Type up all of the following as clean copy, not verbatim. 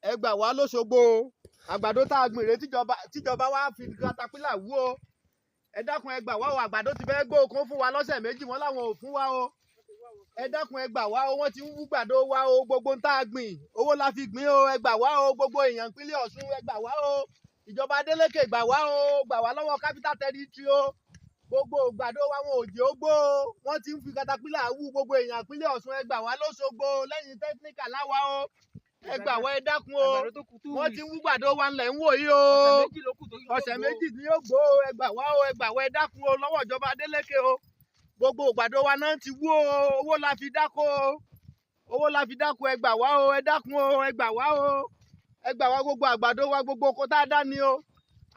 ẹ gbà wá l'Óṣogbo àgbàdo tá a gbìn rèé tíjọba wá fi katapila wú o. Ẹ dákun ẹ gbà wá o, àgbàdo ti fẹ́ gbó okun fún wa lọ́sẹ̀ méjì wọ́n láwọn ò fún wa o. Ẹ dákun ẹ gbà wá o, wọ́n ti ń wú gbàdo wa o, gbogbo ń tá a gbìn owó la fi gbìn o. Ẹ gbà wá o, gbogbo èèyàn ìpínlẹ̀ Ọ̀ṣun ẹ gbà wá o. Ìjọba Adeleke gbà wá o, gbà wá lọ́wọ́ capital territory o. Gbogbo gbàdo wa wọn ò jẹ́ ó gbó o, wọ́n ti ń fi katapila wú gbogbo èèyàn ìpínlẹ̀ Ọ̀ṣun. Ẹ gbà wá l'Óṣogbo lẹ́yìn technical láwa o. Ẹ gbà wá ẹ dákun o, wọ́n ti ń wú gbàdo wa ńlẹ̀ ń wò yí o. Ọ̀sẹ̀ méjì ni yóò gbó o. Ẹ gbà wá o, ẹ gbà wá ẹ dákun o lọ́wọ́ ìjọba Adeleke o. Gbogbo gbàdo wa náà ti wú o, owó la fi dáko o. Owó la fi dáko, ẹ gbà wá o, ẹ dákun o, ẹ gbà wá o. Ẹ gbà wá gbogbo àgbàdo wa, gbogbo oko tá a dá ni o.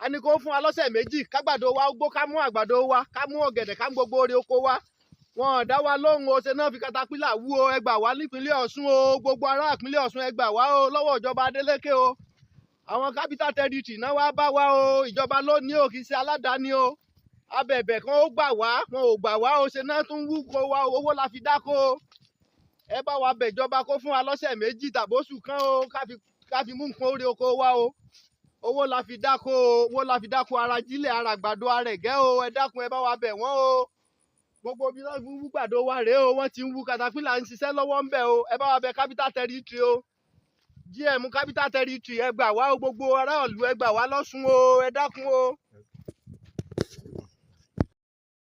A ní kó fún wa lọ́sẹ̀ méjì kágbàdo wa gbó, ká mú àgbàdo wa, ká mú ọ̀gẹ̀dẹ̀, ká mú gbogbo orí oko wa. Wọn ò dá wa lóhùn o, ṣe náà fi katapila wú o. Ẹ gbà wá nípínlẹ̀ Ọ̀ṣun o, gbogbo ará ìpínlẹ̀ Ọ̀ṣun ẹ gbà wá o lọ́wọ́ ìjọba Adeleke o. Àwọn capital territory náà wá bá wa o, ìjọba ló ní o, kì í ṣe aládàáni o. Abẹ̀bẹ̀ kan ó gbà wá, wọn ò gbà wá o, ṣe náà tún wú ko wa, owó la fi dáko o. Ẹ bá wa bẹ̀ ìjọba kó fún wa lọ́sẹ̀ méjì tàbóṣù kan o, ká fi mú nǹkan orí oko wa o. Owó la fi dáko o, owó la fi dáko ara jílẹ̀, ara àgbàdo, ara ẹ̀gẹ́ o. Ẹ dákun ẹ bá wa bẹ̀ wọ́n o. Gbogbo bí wọ́n wú gbàdo wa rèé o, wọ́n ti ń wú katapila ń ṣiṣẹ́ lọ́wọ́ ń bẹ̀ o. Ẹ bá wa bẹ̀ capital territory o. GM capital territory ẹ gbà wá o, gbogbo ará ìlú ẹ gbà wá l'Ọ̀ṣun o, ẹ dákun o.